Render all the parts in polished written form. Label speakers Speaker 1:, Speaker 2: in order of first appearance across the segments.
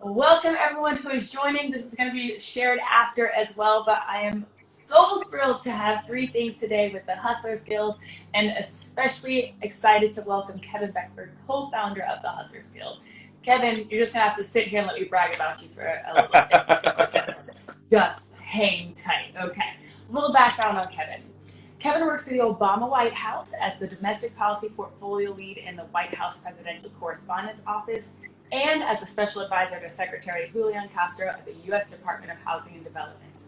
Speaker 1: Welcome everyone who is joining. This is going to be shared after as well, but I am so thrilled to have three things today with the Hustlers Guild, and especially excited to welcome Kevin Beckford, co-founder of the Hustlers Guild. Kevin, you're just going to have to sit here and let me brag about you for a little bit. Just hang tight. Okay, a little background on Kevin. Kevin works for the Obama White House as the domestic policy portfolio lead in the White House Presidential Correspondence Office and as a special advisor to Secretary Julian Castro at the U.S. Department of Housing and Development.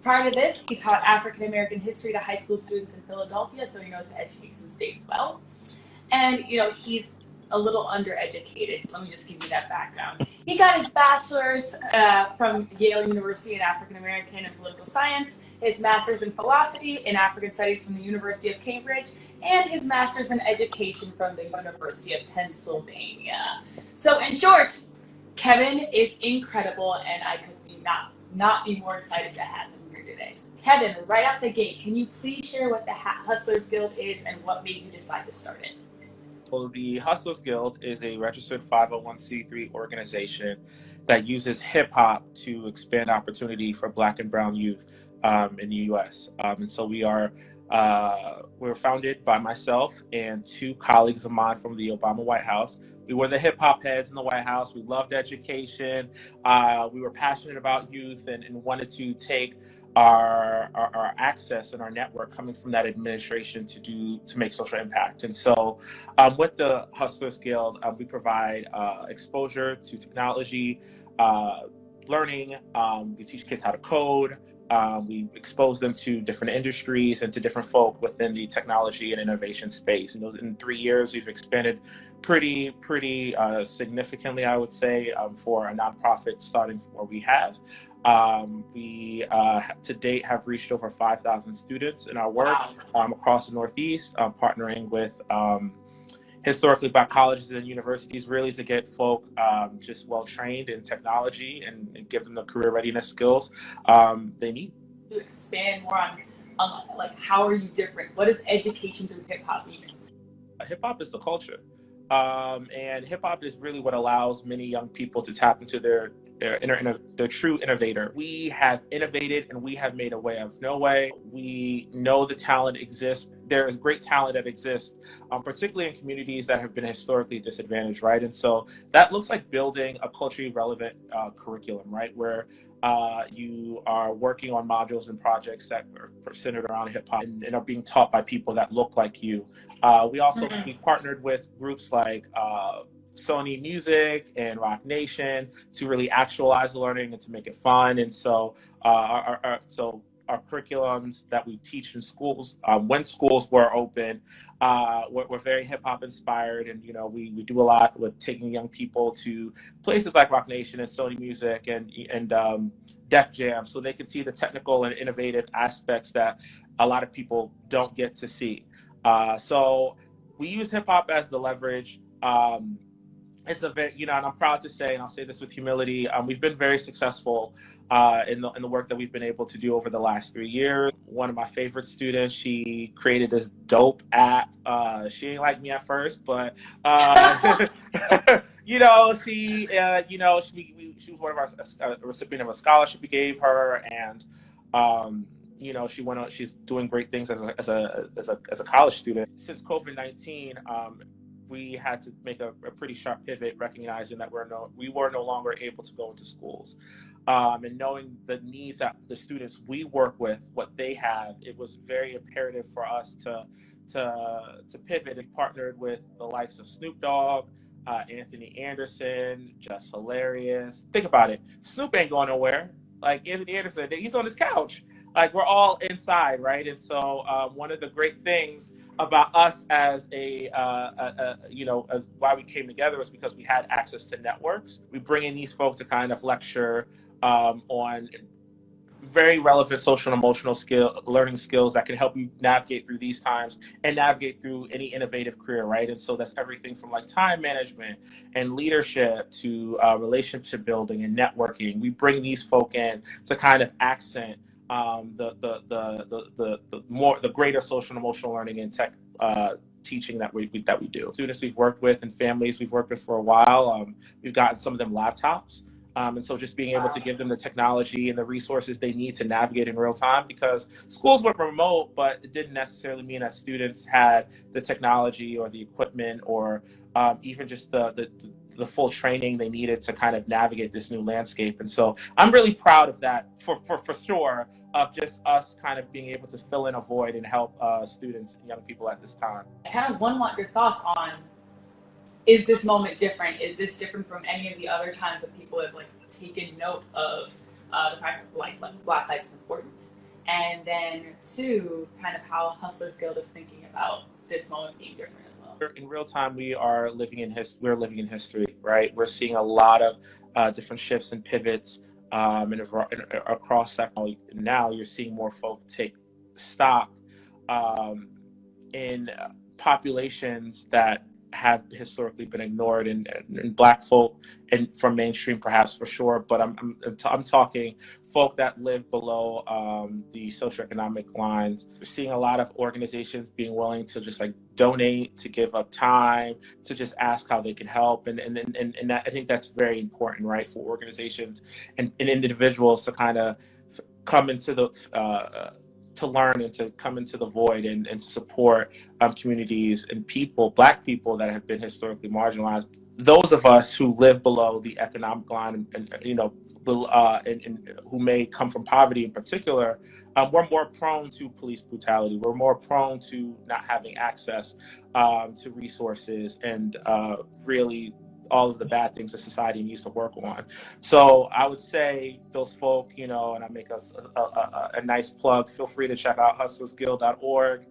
Speaker 1: Prior to this, he taught African American history to high school students in Philadelphia, so he knows the education space well. And, he's a little undereducated. Let me just give you that background. He got his bachelor's from Yale University in African American and Political Science, his master's in philosophy in African Studies from the University of Cambridge, and his master's in education from the University of Pennsylvania. So in short, Kevin is incredible, and I could not be more excited to have him here today. Kevin, right out the gate, can you please share what the Hustlers Guild is and what made you decide to start it?
Speaker 2: Well, the Hustlers Guild is a registered 501c3 organization that uses hip hop to expand opportunity for Black and Brown youth in the U.S. And so we're founded by myself and two colleagues of mine from the Obama White House. We were the hip hop heads in the White House. We loved education. We were passionate about youth and wanted to take our access and our network coming from that administration to make social impact. And so with the Hustlers Guild, we provide exposure to technology, learning. We teach kids how to code. We expose them to different industries and to different folk within the technology and innovation space. In 3 years, we've expanded pretty significantly, I would say, for a nonprofit starting from where we have. We to date have reached over 5,000 students in our work across the Northeast, partnering with historically Black colleges and universities, really to get folk just well trained in technology and give them the career readiness skills they need.
Speaker 1: To expand more on like, how are you different? What does education through hip hop mean?
Speaker 2: Hip hop is the culture, and hip hop is really what allows many young people to tap into their true innovator. We have innovated and we have made a way of no way. We know the talent exists. There is great talent that exists, particularly in communities that have been historically disadvantaged, right? And so that looks like building a culturally relevant curriculum, right? Where you are working on modules and projects that are centered around hip hop and are being taught by people that look like you. We also we partnered with groups like Sony Music and Rock Nation to really actualize the learning and to make it fun. And so our curriculums that we teach in schools, when schools were open, were very hip hop inspired. And, we do a lot with taking young people to places like Rock Nation and Sony Music and Def Jam, so they can see the technical and innovative aspects that a lot of people don't get to see. So we use hip hop as the leverage. It's a very, and I'm proud to say, and I'll say this with humility, we've been very successful in the work that we've been able to do over the last 3 years. One of my favorite students, she created this dope app. She didn't like me at first, but she was one of our recipient of a scholarship we gave her, and she went on. She's doing great things as a college student. Since COVID-19. We had to make a pretty sharp pivot, recognizing that we were no longer able to go into schools. And knowing the needs that the students we work with, what they have, it was very imperative for us to pivot and partnered with the likes of Snoop Dogg, Anthony Anderson, Just Hilarious. Think about it. Snoop ain't going nowhere. Like Anthony Anderson, he's on his couch. Like we're all inside, right? And so one of the great things about us as as why we came together was because we had access to networks. We bring in these folks to kind of lecture on very relevant social and emotional learning skills that can help you navigate through these times and navigate through any innovative career, right? And so that's everything from like time management and leadership to relationship building and networking. We bring these folk in to kind of accent the greater social and emotional learning and tech teaching that we do. Students we've worked with and families we've worked with for a while, we've gotten some of them laptops. And so just being able to give them the technology and the resources they need to navigate in real time, because schools went remote, but it didn't necessarily mean that students had the technology or the equipment or even just the full training they needed to kind of navigate this new landscape. And so I'm really proud of that for sure, of just us kind of being able to fill in a void and help students and young people at this time.
Speaker 1: I kind of want your thoughts on, is this moment different? Is this different from any of the other times that people have like taken note of the fact that Black life is important? And then two, kind of how Hustlers Guild is thinking about this moment being different as well.
Speaker 2: In real time, we're living in history, right? We're seeing a lot of different shifts and pivots and across sector. Now you're seeing more folk take stock in populations that have historically been ignored, and Black folk, and from mainstream perhaps for sure, but I'm talking folk that live below the socioeconomic lines. We're seeing a lot of organizations being willing to just like donate, to give up time, to just ask how they can help, and that, I think that's very important, right, for organizations and individuals to kind of come into the to learn and to come into the void and to support communities and people, Black people that have been historically marginalized. Those of us who live below the economic line and who may come from poverty in particular, we're more prone to police brutality. We're more prone to not having access to resources and really all of the bad things that society needs to work on. So I would say those folk, and I make us a nice plug, feel free to check out hustlersguild.org.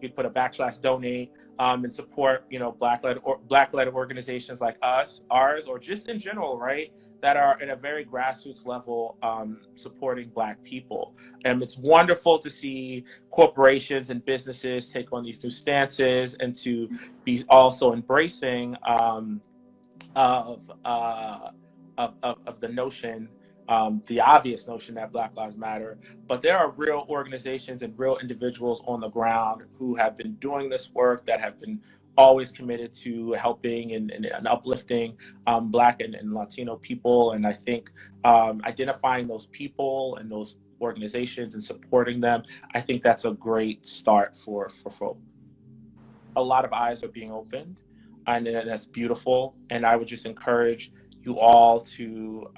Speaker 2: You put a /donate and support, Black-led organizations like ours, or just in general, right, that are at a very grassroots level supporting Black people. And it's wonderful to see corporations and businesses take on these new stances and to be also embracing of the notion, the obvious notion that Black Lives Matter. But there are real organizations and real individuals on the ground who have been doing this work, that have been always committed to helping and uplifting Black and Latino people. And I think identifying those people and those organizations and supporting them, I think that's a great start for folk. A lot of eyes are being opened, and that's beautiful. And I would just encourage you all to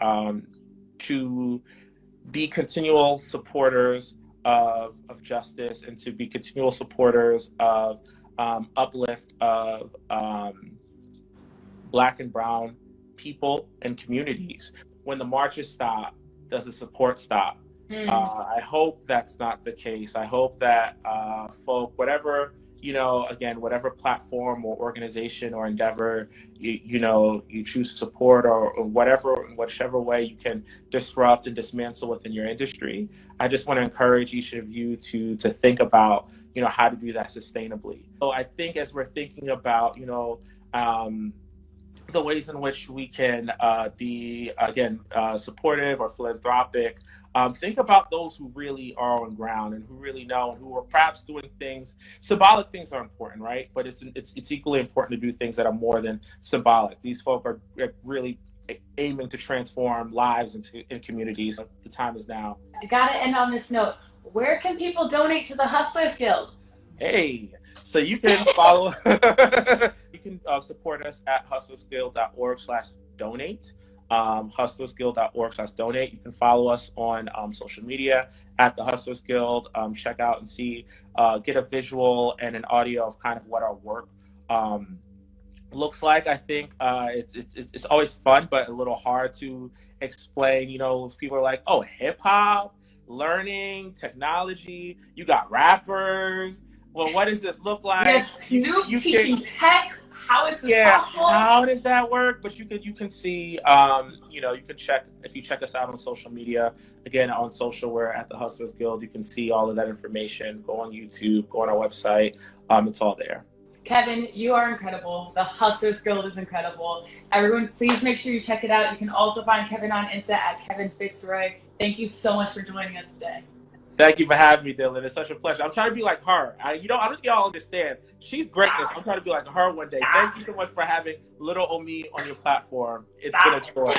Speaker 2: be continual supporters of justice, and to be continual supporters of uplift of Black and brown people and communities. When the marches stop, does the support stop? I hope that's not the case. I hope that folk, whatever, whatever platform or organization or endeavor you choose to support, or whichever way you can disrupt and dismantle within your industry, I just want to encourage each of you to think about how to do that sustainably. So I think as we're thinking about the ways in which we can be, again, supportive or philanthropic, think about those who really are on ground and who really know, and who are perhaps doing things. Symbolic things are important, right? But it's equally important to do things that are more than symbolic. These folk are really aiming to transform lives in communities. The time is now.
Speaker 1: I gotta end on this note. Where can people donate to the Hustlers Guild?
Speaker 2: Hey, so you can follow, you can support us at hustlersguild.org/donate. Hustlersguild.org/donate. You can follow us on social media at the Hustlers Guild. Check out and see, get a visual and an audio of kind of what our work looks like. I think it's always fun, but a little hard to explain. People are like, oh, hip hop, learning, technology. You got rappers. Well, what does this look like?
Speaker 1: Yes, Snoop teaching tech. How is this possible?
Speaker 2: How does that work? But you can see, you can check, if you check us out on social media. Again, on social, we're at the Hustlers Guild. You can see all of that information. Go on YouTube, go on our website. It's all there.
Speaker 1: Kevin, you are incredible. The Hustlers Guild is incredible. Everyone, please make sure you check it out. You can also find Kevin on Insta at Kevin Fitzroy. Thank you so much for joining us today.
Speaker 2: Thank you for having me, Dylan. It's such a pleasure. I'm trying to be like her. I don't think y'all understand. She's greatness. I'm trying to be like her one day. Thank you so much for having little Omi on your platform. It's been a joy.